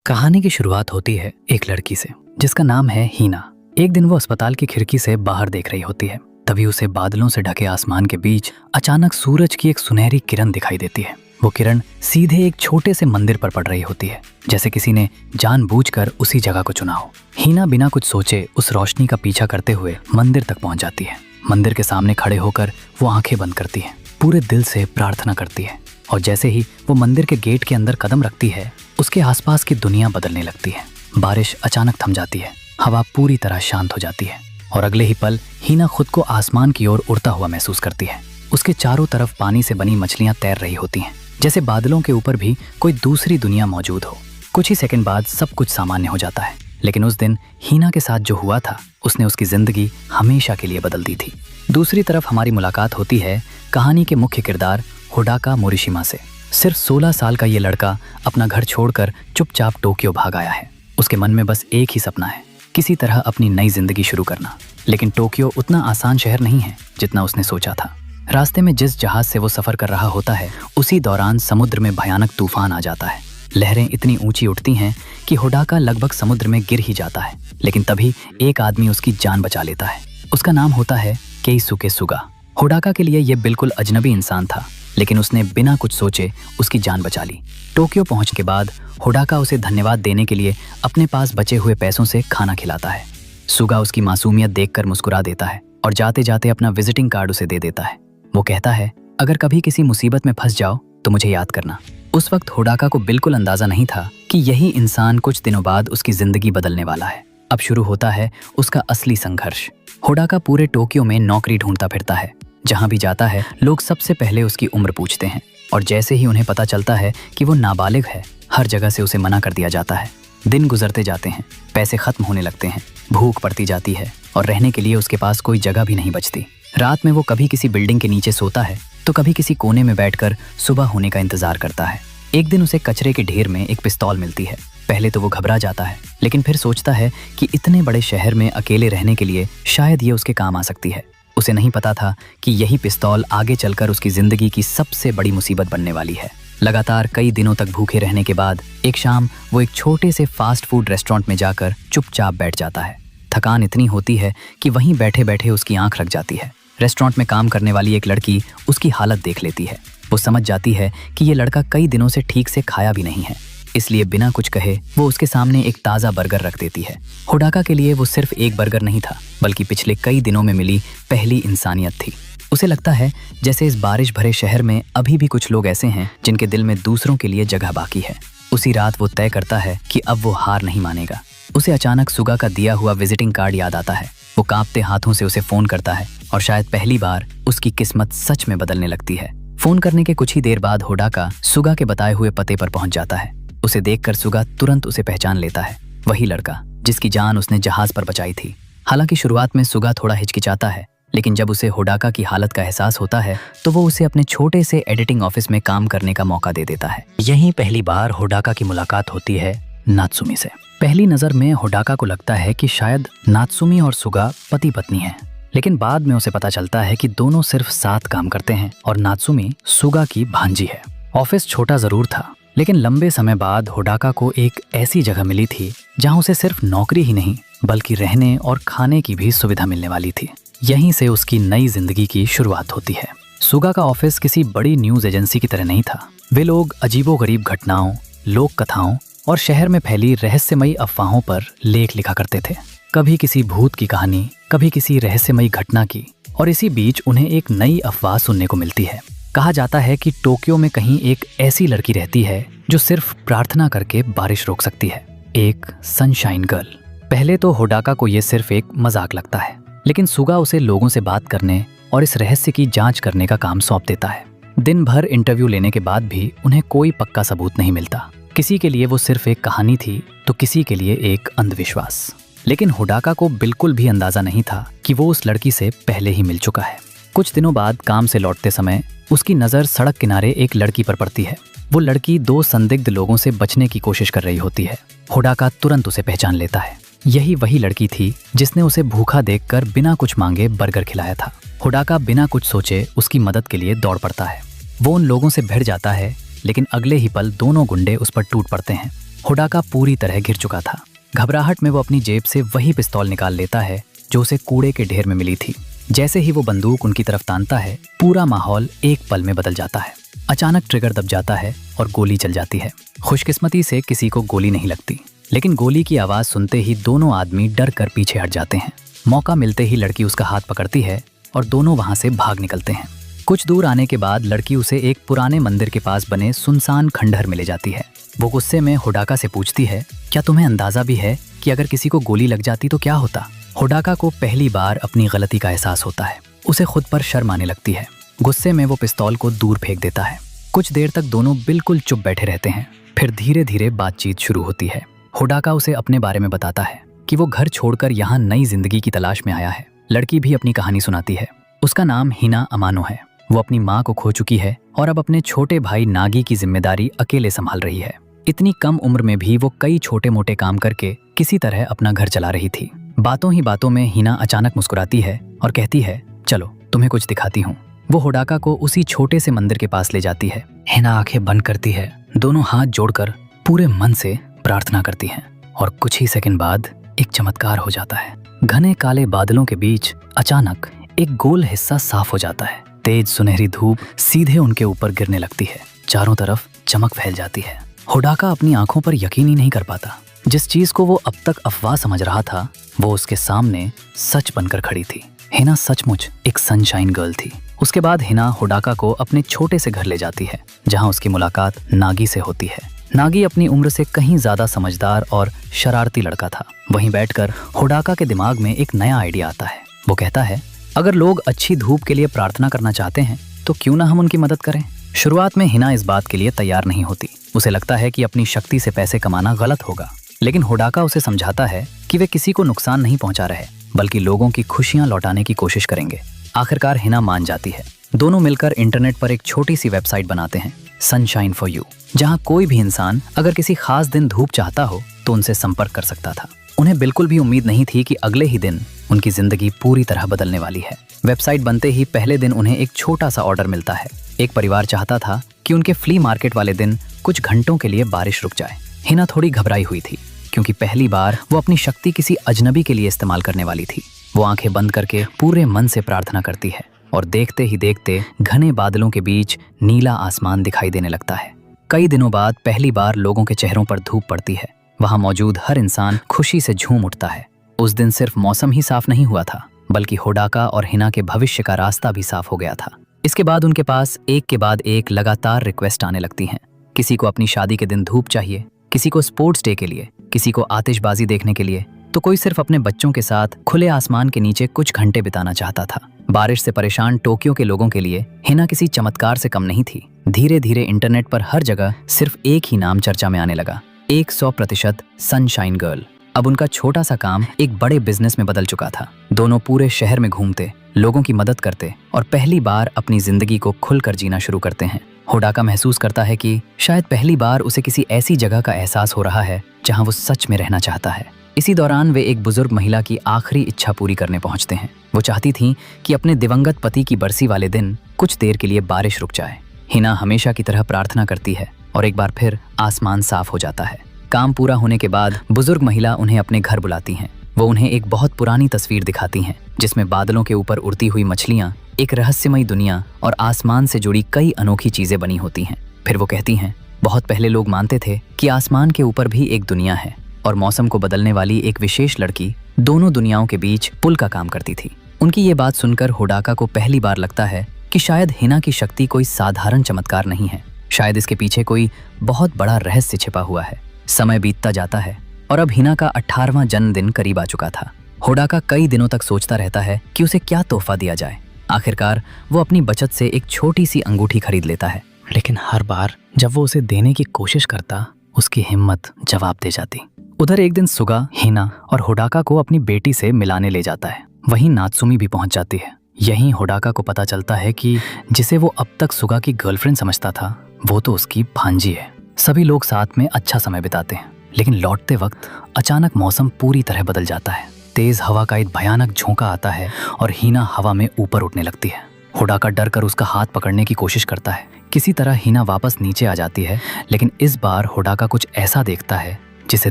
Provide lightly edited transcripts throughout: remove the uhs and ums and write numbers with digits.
कहानी की शुरुआत होती है एक लड़की से जिसका नाम है हीना। एक दिन वो अस्पताल की खिड़की से बाहर देख रही होती है। तभी उसे बादलों से ढके आसमान के बीच अचानक सूरज की एक सुनहरी किरण दिखाई देती है। वो किरण सीधे एक छोटे से मंदिर पर पड़ रही होती है, जैसे किसी ने जानबूझकर उसी जगह को चुना हो। हीना बिना कुछ सोचे उस रोशनी का पीछा करते हुए मंदिर तक पहुंच जाती है। मंदिर के सामने खड़े होकर वो आंखें बंद करती है, पूरे दिल से प्रार्थना करती है। और जैसे ही वो मंदिर के गेट के अंदर कदम रखती है, उसके आसपास की दुनिया बदलने लगती है। बारिश अचानक थम जाती है, हवा पूरी तरह शांत हो जाती है और अगले ही पल हीना खुद को आसमान की ओर उड़ता हुआ महसूस करती है। उसके चारों तरफ पानी से बनी मछलियां तैर रही होती हैं, जैसे बादलों के ऊपर भी कोई दूसरी दुनिया मौजूद हो। कुछ ही सेकंड बाद सब कुछ सामान्य हो जाता है, लेकिन उस दिन हीना के साथ जो हुआ था उसने उसकी जिंदगी हमेशा के लिए बदल दी थी। दूसरी तरफ हमारी मुलाकात होती है कहानी के मुख्य किरदार होडाका मोरिशिमा से। सिर्फ 16 साल का ये लड़का अपना घर छोड़कर चुपचाप टोक्यो भाग आया है। उसके मन में बस एक ही सपना है, किसी तरह अपनी नई जिंदगी शुरू करना। लेकिन टोक्यो उतना आसान शहर नहीं है जितना उसने सोचा था। रास्ते में जिस जहाज से वो सफर कर रहा होता है, उसी दौरान समुद्र में भयानक तूफान आ जाता है। लहरें इतनी ऊंची उठती हैं कि होडाका लगभग समुद्र में गिर ही जाता है। लेकिन तभी एक आदमी उसकी जान बचा लेता है। उसका नाम होता है केइसुके सुगा। होडाका के लिए यह बिल्कुल अजनबी इंसान था, लेकिन उसने बिना कुछ सोचे उसकी जान बचा ली। टोक्यो पहुंचने के बाद होडाका उसे धन्यवाद देने के लिए अपने पास बचे हुए पैसों से खाना खिलाता है। सुगा उसकी मासूमियत देखकर मुस्कुरा देता है और जाते जाते अपना विजिटिंग कार्ड उसे दे देता है। वो कहता है, अगर कभी किसी मुसीबत में फंस जाओ तो मुझे याद करना। उस वक्त होडाका को बिल्कुल अंदाजा नहीं था कि यही इंसान कुछ दिनों बाद उसकी जिंदगी बदलने वाला है। अब शुरू होता है उसका असली संघर्ष। होडाका पूरे टोक्यो में नौकरी ढूंढता फिरता है। जहां भी जाता है लोग सबसे पहले उसकी उम्र पूछते हैं, और जैसे ही उन्हें पता चलता है कि वो नाबालिग है, हर जगह से उसे मना कर दिया जाता है। दिन गुजरते जाते हैं, पैसे खत्म होने लगते हैं, भूख पड़ती जाती है और रहने के लिए उसके पास कोई जगह भी नहीं बचती। रात में वो कभी किसी बिल्डिंग के नीचे सोता है तो कभी किसी कोने में बैठकर सुबह होने का इंतजार करता है। एक दिन उसे कचरे के ढेर में एक पिस्तौल मिलती है। पहले तो वो घबरा जाता है, लेकिन फिर सोचता है कि इतने बड़े शहर में अकेले रहने के लिए शायद ये उसके काम आ सकती है। उसे नहीं पता था कि यही पिस्तौल आगे चलकर उसकी जिंदगी की सबसे बड़ी मुसीबत बनने वाली है। लगातार कई दिनों तक भूखे रहने के बाद एक शाम वो एक छोटे से फास्ट फूड रेस्टोरेंट में जाकर चुपचाप बैठ जाता है। थकान इतनी होती है कि वहीं बैठे बैठे उसकी आंख लग जाती है। रेस्टोरेंट में काम करने वाली एक लड़की उसकी हालत देख लेती है। वो समझ जाती है कि ये लड़का कई दिनों से ठीक से खाया भी नहीं है, इसलिए बिना कुछ कहे वो उसके सामने एक ताज़ा बर्गर रख देती है। होडाका के लिए वो सिर्फ एक बर्गर नहीं था, बल्कि पिछले कई दिनों में मिली पहली इंसानियत थी। उसे लगता है जैसे इस बारिश भरे शहर में अभी भी कुछ लोग ऐसे हैं जिनके दिल में दूसरों के लिए जगह बाकी है। उसी रात वो तय करता है कि अब वो हार नहीं मानेगा। उसे अचानक सुगा का दिया हुआ विजिटिंग कार्ड याद आता है। वो कांपते हाथों से उसे फोन करता है और शायद पहली बार उसकी किस्मत सच में बदलने लगती है। फोन करने के कुछ ही देर बाद होडाका सुगा के बताए हुए पते पर पहुंच जाता है। उसे देखकर सुगा तुरंत उसे पहचान लेता है, वही लड़का जिसकी जान उसने जहाज पर बचाई थी। हालांकि शुरुआत में सुगा थोड़ा हिचकिचाता है, लेकिन जब उसे होडाका की हालत का एहसास होता है तो वो उसे अपने छोटे से एडिटिंग ऑफिस में काम करने का मौका दे देता है। यहीं पहली बार होडाका की मुलाकात होती है नात्सुमी से। पहली नजर में होडाका को लगता है कि शायद नात्सुमी और सुगा पति पत्नी हैं, लेकिन बाद में उसे पता चलता है कि दोनों सिर्फ साथ काम करते हैं और नात्सुमी सुगा की भांजी है। ऑफिस छोटा जरूर था, लेकिन लंबे समय बाद होडाका को एक ऐसी जगह मिली थी जहां उसे सिर्फ नौकरी ही नहीं बल्कि रहने और खाने की भी सुविधा मिलने वाली थी। यहीं से उसकी नई जिंदगी की शुरुआत होती है। सुगा का ऑफिस किसी बड़ी न्यूज एजेंसी की तरह नहीं था। वे लोग अजीबोगरीब घटनाओं, लोक कथाओं और शहर में फैली रहस्यमयी अफवाहों पर लेख लिखा करते थे। कभी किसी भूत की कहानी, कभी किसी रहस्यमयी घटना की, और इसी बीच उन्हें एक नई अफवाह सुनने को मिलती है। कहा जाता है कि टोक्यो में कहीं एक ऐसी लड़की रहती है जो सिर्फ प्रार्थना करके बारिश रोक सकती है, एक सनशाइन गर्ल। पहले तो होडाका को यह सिर्फ एक मजाक लगता है, लेकिन सुगा उसे लोगों से बात करने और इस रहस्य की जांच करने का काम सौंप देता है। दिन भर इंटरव्यू लेने के बाद भी उन्हें कोई पक्का सबूत नहीं मिलता। किसी के लिए वो सिर्फ एक कहानी थी तो किसी के लिए एक अंधविश्वास। लेकिन होडाका को बिल्कुल भी अंदाजा नहीं था कि वो उस लड़की से पहले ही मिल चुका है। कुछ दिनों बाद काम से लौटते समय उसकी नज़र सड़क किनारे एक लड़की पर पड़ती है। वो लड़की दो संदिग्ध लोगों से बचने की कोशिश कर रही होती है। होडाका तुरंत उसे पहचान लेता है। यही वही लड़की थी जिसने उसे भूखा देखकर बिना कुछ मांगे बर्गर खिलाया था। होडाका बिना कुछ सोचे उसकी मदद के लिए दौड़ पड़ता है। वो उन लोगों से भिड़ जाता है, लेकिन अगले ही पल दोनों गुंडे उस पर टूट पड़ते हैं। होडाका पूरी तरह घिर चुका था। घबराहट में वो अपनी जेब से वही पिस्तौल निकाल लेता है जो उसे कूड़े के ढेर में मिली थी। जैसे ही वो बंदूक उनकी तरफ तानता है, पूरा माहौल एक पल में बदल जाता है। अचानक ट्रिगर दब जाता है और गोली चल जाती है। खुशकिस्मती से किसी को गोली नहीं लगती, लेकिन गोली की आवाज सुनते ही दोनों आदमी डर कर पीछे हट जाते हैं। मौका मिलते ही लड़की उसका हाथ पकड़ती है और दोनों वहां से भाग निकलते हैं। कुछ दूर आने के बाद लड़की उसे एक पुराने मंदिर के पास बने सुनसान खंडहर में ले जाती है। वो गुस्से में होडाका से पूछती है, क्या तुम्हें अंदाजा भी है कि अगर किसी को गोली लग जाती तो क्या होता? होडाका को पहली बार अपनी गलती का एहसास होता है। उसे खुद पर शर्म आने लगती है। गुस्से में वो पिस्तौल को दूर फेंक देता है। कुछ देर तक दोनों बिल्कुल चुप बैठे रहते हैं। फिर धीरे धीरे बातचीत शुरू होती है। होडाका उसे अपने बारे में बताता है कि वो घर छोड़कर यहाँ नई जिंदगी की तलाश में आया है। लड़की भी अपनी कहानी सुनाती है। उसका नाम हिना अमानो है। वो अपनी माँ को खो चुकी है और अब अपने छोटे भाई नागी की जिम्मेदारी अकेले संभाल रही है। इतनी कम उम्र में भी वो कई छोटे मोटे काम करके किसी तरह अपना घर चला रही थी। बातों ही बातों में हिना अचानक मुस्कुराती है और कहती है, चलो तुम्हें कुछ दिखाती हूँ। वो होडाका को उसी छोटे से मंदिर के पास ले जाती है। हिना आंखें बंद करती है, दोनों हाथ जोड़कर पूरे मन से प्रार्थना करती है और कुछ ही सेकंड बाद एक चमत्कार हो जाता है। घने काले बादलों के बीच अचानक एक गोल हिस्सा साफ हो जाता है। तेज सुनहरी धूप सीधे उनके ऊपर गिरने लगती है। चारों तरफ चमक फैल जाती है। होडाका अपनी आंखों पर यकीन ही नहीं कर पाता। जिस चीज को वो अब तक अफवाह समझ रहा था, वो उसके सामने सच बनकर खड़ी थी। हिना सचमुच एक सनशाइन गर्ल थी। उसके बाद हिना होडाका को अपने छोटे से घर ले जाती है, जहां उसकी मुलाकात नागी से होती है। नागी अपनी उम्र से कहीं ज्यादा समझदार और शरारती लड़का था। वहीं बैठकर होडाका के दिमाग में एक नया आइडिया आता है। वो कहता है, अगर लोग अच्छी धूप के लिए प्रार्थना करना चाहते हैं तो क्यों ना हम उनकी मदद करें। शुरुआत में हिना इस बात के लिए तैयार नहीं होती। उसे लगता है कि अपनी शक्ति से पैसे कमाना गलत होगा, लेकिन होडाका उसे समझाता है कि वे किसी को नुकसान नहीं पहुंचा रहे, बल्कि लोगों की खुशियां लौटाने की कोशिश करेंगे। आखिरकार हिना मान जाती है। दोनों मिलकर इंटरनेट पर एक छोटी सी वेबसाइट बनाते हैं, सनशाइन फॉर यू, जहां कोई भी इंसान अगर किसी खास दिन धूप चाहता हो तो उनसे संपर्क कर सकता था। उन्हें बिल्कुल भी उम्मीद नहीं थी कि अगले ही दिन उनकी जिंदगी पूरी तरह बदलने वाली है। वेबसाइट बनते ही पहले दिन उन्हें एक छोटा सा ऑर्डर मिलता है। एक परिवार चाहता था कि उनके फ्ली मार्केट वाले दिन कुछ घंटों के लिए बारिश रुक जाए। हिना थोड़ी घबराई हुई थी, क्योंकि पहली बार वो अपनी शक्ति किसी अजनबी के लिए इस्तेमाल करने वाली थी। वो आंखें बंद करके पूरे मन से प्रार्थना करती है और देखते ही देखते घने बादलों के बीच नीला आसमान दिखाई देने लगता है। कई दिनों बाद पहली बार लोगों के चेहरों पर धूप पड़ती है। वहां मौजूद हर इंसान खुशी से झूम उठता है। उस दिन सिर्फ मौसम ही साफ नहीं हुआ था, बल्कि होडाका और हिना के भविष्य का रास्ता भी साफ हो गया था। इसके बाद उनके पास एक के बाद एक लगातार रिक्वेस्ट आने लगती हैं। किसी को अपनी शादी के दिन धूप चाहिए, किसी को स्पोर्ट्स डे के लिए, किसी को आतिशबाजी देखने के लिए, तो कोई सिर्फ अपने बच्चों के साथ खुले आसमान के नीचे कुछ घंटे बिताना चाहता था। बारिश से परेशान टोक्यो के लोगों के लिए हिना किसी चमत्कार से कम नहीं थी। धीरे धीरे इंटरनेट पर हर जगह सिर्फ एक ही नाम चर्चा में आने लगा, 100% सनशाइन गर्ल। अब उनका छोटा सा काम एक बड़े बिजनेस में बदल चुका था। दोनों पूरे शहर में घूमते, लोगों की मदद करते और पहली बार अपनी जिंदगी को खुलकर जीना शुरू करते हैं। होडाका महसूस करता है कि शायद पहली बार उसे किसी ऐसी जगह का एहसास हो रहा है जहां वो सच में रहना चाहता है। इसी दौरान वे एक बुजुर्ग महिला की आखिरी इच्छा पूरी करने पहुंचते हैं। वो चाहती थीं कि अपने दिवंगत पति की बरसी वाले दिन कुछ देर के लिए बारिश रुक जाए। हिना हमेशा की तरह प्रार्थना करती है और एक बार फिर आसमान साफ हो जाता है। काम पूरा होने के बाद बुजुर्ग महिला उन्हें अपने घर बुलाती हैं। वो उन्हें एक बहुत पुरानी तस्वीर दिखाती हैं, जिसमें बादलों के ऊपर उड़ती हुई मछलियां, एक रहस्यमयी दुनिया और आसमान से जुड़ी कई अनोखी चीजें बनी होती हैं। फिर वो कहती हैं, बहुत पहले लोग मानते थे कि आसमान के ऊपर भी एक दुनिया है और मौसम को बदलने वाली एक विशेष लड़की दोनों दुनियाओं के बीच पुल का काम करती थी। उनकी ये बात सुनकर होडाका को पहली बार लगता है कि शायद हिना की शक्ति कोई साधारण चमत्कार नहीं है। शायद इसके पीछे कोई बहुत बड़ा रहस्य छिपा हुआ है। समय बीतता जाता है और अब हिना का 18वां जन्मदिन करीब आ चुका था। होडाका कई दिनों तक सोचता रहता है कि उसे क्या तोहफा दिया जाए। आखिरकार वो अपनी बचत से एक छोटी सी अंगूठी खरीद लेता है, लेकिन हर बार जब वो उसे देने की कोशिश करता, उसकी हिम्मत जवाब दे जाती। उधर एक दिन सुगा हिना और होडाका को अपनी बेटी से मिलाने ले जाता है। वहीं नात्सुमी भी पहुंच जाती है। यहीं होडाका को पता चलता है कि जिसे वो अब तक सुगा की गर्लफ्रेंड समझता था, वो तो उसकी भांजी है। सभी लोग साथ में अच्छा समय बिताते हैं, लेकिन लौटते वक्त अचानक मौसम पूरी तरह बदल जाता है। तेज हवा का एक भयानक झोंका आता है और हिना हवा में ऊपर उठने लगती है। होडाका डर कर उसका हाथ पकड़ने की कोशिश करता है, किसी तरह हीना वापस नीचे आ जाती है, लेकिन इस बार होडाका कुछ ऐसा देखता है जिसे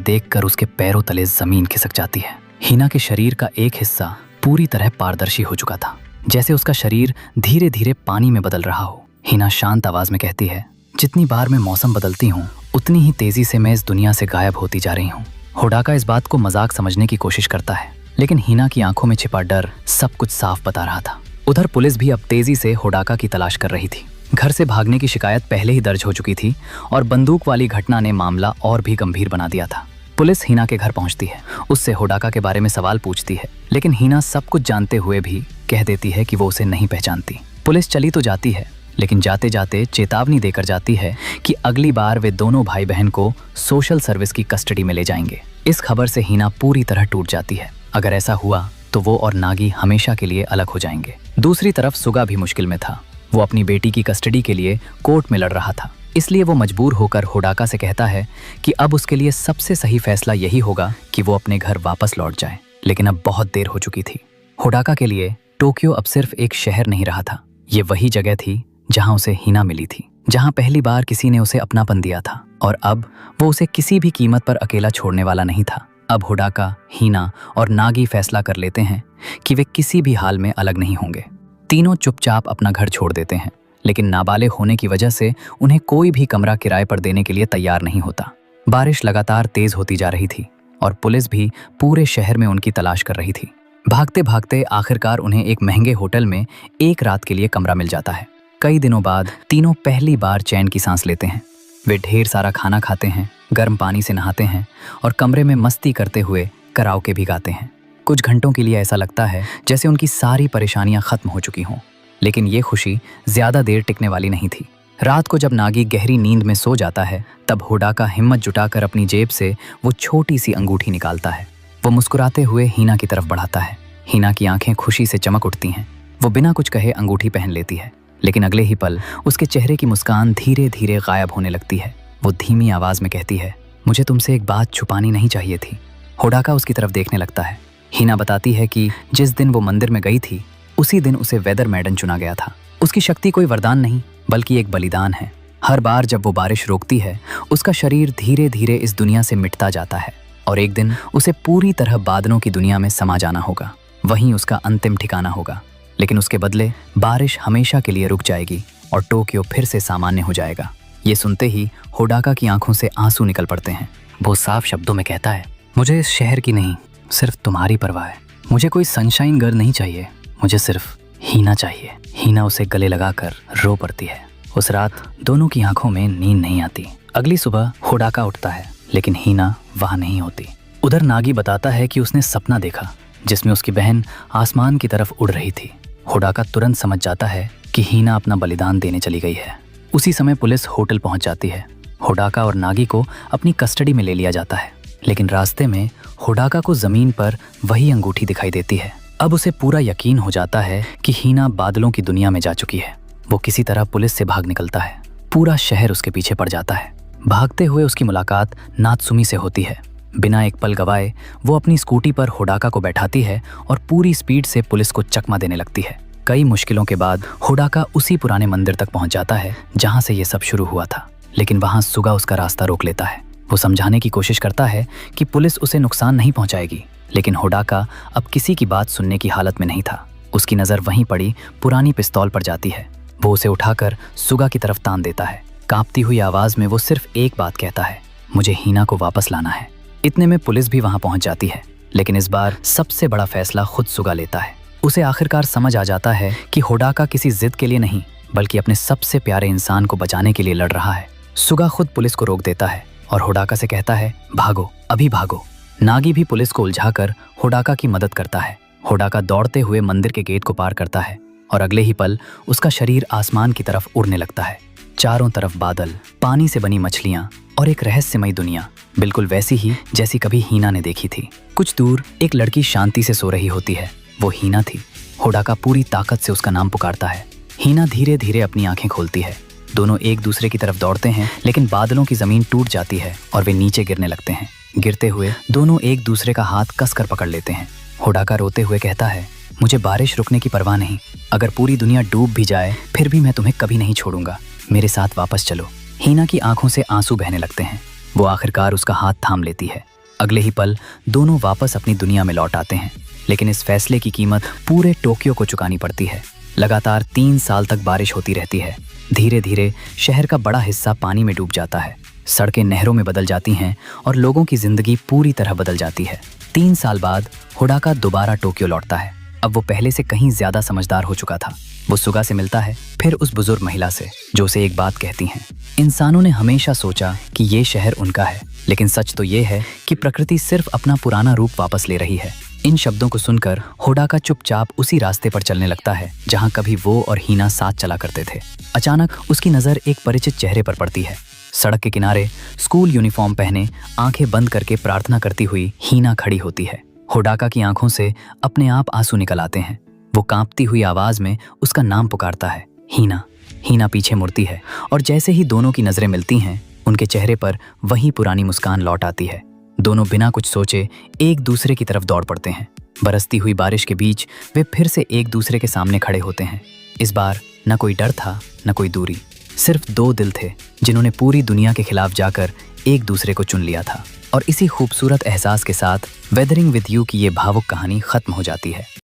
देखकर उसके पैरों तले जमीन खिसक जाती है। हीना के शरीर का एक हिस्सा पूरी तरह पारदर्शी हो चुका था, जैसे उसका शरीर धीरे धीरे पानी में बदल रहा हो। हीना शांत आवाज में कहती है, जितनी बार मैं मौसम बदलती हूँ उतनी ही तेजी से मैं इस दुनिया से गायब होती जा रही हूँ। होडाका इस बात को मजाक समझने की कोशिश करता है, लेकिन हीना की आंखों में छिपा डर सब कुछ साफ बता रहा था। उधर पुलिस भी अब तेजी से होडाका की तलाश कर रही थी। घर से भागने की शिकायत पहले ही दर्ज हो चुकी थी और बंदूक वाली घटना ने मामला और भी गंभीर बना दिया था। पुलिस हीना के घर पहुंचती है, उससे होडाका के बारे में सवाल पूछती है, लेकिन हीना सब कुछ जानते हुए भी कह देती है कि वो उसे नहीं पहचानती। पुलिस चली तो जाती है, लेकिन जाते जाते चेतावनी देकर जाती है कि अगली बार वे दोनों भाई बहन को सोशल सर्विस की कस्टडी में ले जाएंगे। इस खबर से हीना पूरी तरह टूट जाती है। अगर ऐसा हुआ तो वो और नागी हमेशा के लिए अलग हो जाएंगे। दूसरी तरफ सुगा भी मुश्किल में था। वो अपनी बेटी की कस्टडी के लिए कोर्ट में लड़ रहा था, इसलिए वो मजबूर होकर होडाका से कहता है कि अब उसके लिए सबसे सही फैसला यही होगा कि वो अपने घर वापस लौट जाए। लेकिन अब बहुत देर हो चुकी थी। होडाका के लिए टोक्यो अब सिर्फ एक शहर नहीं रहा था, ये वही जगह थी जहां उसे हीना मिली थी, जहां पहली बार किसी ने उसे अपनापन दिया था, और अब वो उसे किसी भी कीमत पर अकेला छोड़ने वाला नहीं था। अब होडाका, हीना और नागी फैसला कर लेते हैं कि वे किसी भी हाल में अलग नहीं होंगे। तीनों चुपचाप अपना घर छोड़ देते हैं, लेकिन नाबालिग होने की वजह से उन्हें कोई भी कमरा किराए पर देने के लिए तैयार नहीं होता। बारिश लगातार तेज होती जा रही थी और पुलिस भी पूरे शहर में उनकी तलाश कर रही थी। भागते भागते आखिरकार उन्हें एक महंगे होटल में एक रात के लिए कमरा मिल जाता है। कई दिनों बाद तीनों पहली बार चैन की सांस लेते हैं। वे ढेर सारा खाना खाते हैं, गर्म पानी से नहाते हैं और कमरे में मस्ती करते हुए कराओके भी गाते हैं। कुछ घंटों के लिए ऐसा लगता है जैसे उनकी सारी परेशानियां खत्म हो चुकी हों, लेकिन ये खुशी ज्यादा देर टिकने वाली नहीं थी। रात को जब नागी गहरी नींद में सो जाता है, तब होडाका हिम्मत जुटाकर अपनी जेब से वो छोटी सी अंगूठी निकालता है। वो मुस्कुराते हुए हीना की तरफ बढ़ाता है। हीना की आंखें खुशी से चमक उठती हैं। वो बिना कुछ कहे अंगूठी पहन लेती है, लेकिन अगले ही पल उसके चेहरे की मुस्कान धीरे धीरे गायब होने लगती है। वो धीमी आवाज में कहती है, मुझे तुमसे एक बात छुपानी नहीं चाहिए थी। होडाका उसकी तरफ देखने लगता है। हीना बताती है कि जिस दिन वो मंदिर में गई थी, उसी दिन उसे वेदर मैडन चुना गया था। उसकी शक्ति कोई वरदान नहीं, बल्कि एक बलिदान है। हर बार जब वो बारिश रोकती है, उसका शरीर धीरे धीरे इस दुनिया से मिटता जाता है और एक दिन उसे पूरी तरह बादलों की दुनिया में समा जाना होगा। वहीं उसका अंतिम ठिकाना होगा, लेकिन उसके बदले बारिश हमेशा के लिए रुक जाएगी और टोक्यो फिर से सामान्य हो जाएगा। ये सुनते ही होडाका की आंखों से आंसू निकल पड़ते हैं। वो साफ शब्दों में कहता है, मुझे इस शहर की नहीं, सिर्फ तुम्हारी परवाह है। मुझे कोई सनशाइन गर्ल नहीं चाहिए, मुझे सिर्फ हीना चाहिए। हीना उसे गले लगाकर रो पड़ती है। उस रात दोनों की आंखों में नींद नहीं आती। अगली सुबह होडाका उठता है, लेकिन हीना वहां नहीं होती। उधर नागी बताता है कि उसने सपना देखा जिसमें उसकी बहन आसमान की तरफ उड़ रही थी। होडाका तुरंत समझ जाता है कि हीना अपना बलिदान देने चली गई है। उसी समय पुलिस होटल पहुंच जाती है। होडाका और नागी को अपनी कस्टडी में ले लिया जाता है, लेकिन रास्ते में होडाका को जमीन पर वही अंगूठी दिखाई देती है। अब उसे पूरा यकीन हो जाता है कि हीना बादलों की दुनिया में जा चुकी है। वो किसी तरह पुलिस से भाग निकलता है। पूरा शहर उसके पीछे पड़ जाता है। भागते हुए उसकी मुलाकात नात्सुमी से होती है। बिना एक पल गवाए वो अपनी स्कूटी पर होडाका को बैठाती है और पूरी स्पीड से पुलिस को चकमा देने लगती है। कई मुश्किलों के बाद होडाका उसी पुराने मंदिर तक पहुंच जाता है जहां से ये सब शुरू हुआ था, लेकिन वहां सुगा उसका रास्ता रोक लेता है। वो समझाने की कोशिश करता है कि पुलिस उसे नुकसान नहीं पहुंचाएगी, लेकिन होडाका अब किसी की बात सुनने की हालत में नहीं था। उसकी नज़र वहीं पड़ी पुरानी पिस्तौल पर जाती है। वो उसे उठाकर सुगा की तरफ तान देता है। कांपती हुई आवाज में वो सिर्फ एक बात कहता है, मुझे हीना को वापस लाना है। इतने में पुलिस भी वहां पहुंच जाती है, लेकिन इस बार सबसे बड़ा फैसला खुद सुगा लेता है। उसे आखिरकार समझ आ जाता है कि होडाका किसी जिद के लिए नहीं, बल्कि अपने सबसे प्यारे इंसान को बचाने के लिए लड़ रहा है। सुगा खुद पुलिस को रोक देता है और होडाका से कहता है, भागो, अभी भागो। नागी भी पुलिस को उलझाकर होडाका की मदद करता है। होडाका दौड़ते हुए मंदिर के गेट को पार करता है और अगले ही पल उसका शरीर आसमान की तरफ उड़ने लगता है। चारों तरफ बादल, पानी से बनी मछलियां और एक रहस्यमयी दुनिया, बिल्कुल वैसी ही जैसी कभी हीना ने देखी थी। कुछ दूर एक लड़की शांति से सो रही होती है। वो हीना थी। होडाका पूरी ताकत से उसका नाम पुकारता है। हीना धीरे धीरे अपनी आंखें खोलती है। दोनों एक दूसरे की तरफ दौड़ते हैं, लेकिन बादलों की जमीन टूट जाती है और वे नीचे गिरने लगते हैं। गिरते हुए दोनों एक दूसरे का हाथ कसकर पकड़ लेते हैं। होडाका रोते हुए कहता है, मुझे बारिश रुकने की परवाह नहीं। अगर पूरी दुनिया डूब भी जाए फिर भी मैं तुम्हें कभी नहीं छोड़ूंगा। मेरे साथ वापस चलो। हीना की आंखों से आंसू बहने लगते हैं। वो आखिरकार उसका हाथ थाम लेती है। अगले ही पल दोनों वापस अपनी दुनिया में लौट आते हैं, लेकिन इस फैसले की कीमत पूरे टोक्यो को चुकानी पड़ती है। लगातार 3 साल तक बारिश होती रहती है। धीरे धीरे शहर का बड़ा हिस्सा पानी में डूब जाता है। सड़कें नहरों में बदल जाती हैं और लोगों की जिंदगी पूरी तरह बदल जाती है। 3 साल बाद होडाका दोबारा टोक्यो लौटता है। अब वो पहले से कहीं ज्यादा समझदार हो चुका था। वो सुगा से मिलता है, फिर उस बुजुर्ग महिला से, जो उसे एक बात कहती हैं, इंसानों ने हमेशा सोचा कि ये शहर उनका है, लेकिन सच तो ये है कि प्रकृति सिर्फ अपना पुराना रूप वापस ले रही है। इन शब्दों को सुनकर होडाका चुपचाप उसी रास्ते पर चलने लगता है जहां कभी वो और हीना साथ चला करते थे। अचानक उसकी नजर एक परिचित चेहरे पर पड़ती है। सड़क के किनारे स्कूल यूनिफॉर्म पहने, आंखें बंद करके प्रार्थना करती हुई हीना खड़ी होती है। होडाका की आंखों से अपने आप आंसू निकल आते हैं। वो कांपती हुई आवाज में उसका नाम पुकारता है, हीना। हीना पीछे मुड़ती है और जैसे ही दोनों की नजरें मिलती हैं, उनके चेहरे पर वही पुरानी मुस्कान लौट आती है। दोनों बिना कुछ सोचे एक दूसरे की तरफ दौड़ पड़ते हैं। बरसती हुई बारिश के बीच वे फिर से एक दूसरे के सामने खड़े होते हैं। इस बार न कोई डर था, न कोई दूरी, सिर्फ 2 दिल थे जिन्होंने पूरी दुनिया के खिलाफ जाकर एक दूसरे को चुन लिया था। और इसी खूबसूरत एहसास के साथ वेदरिंग विद यू की ये भावुक कहानी खत्म हो जाती है।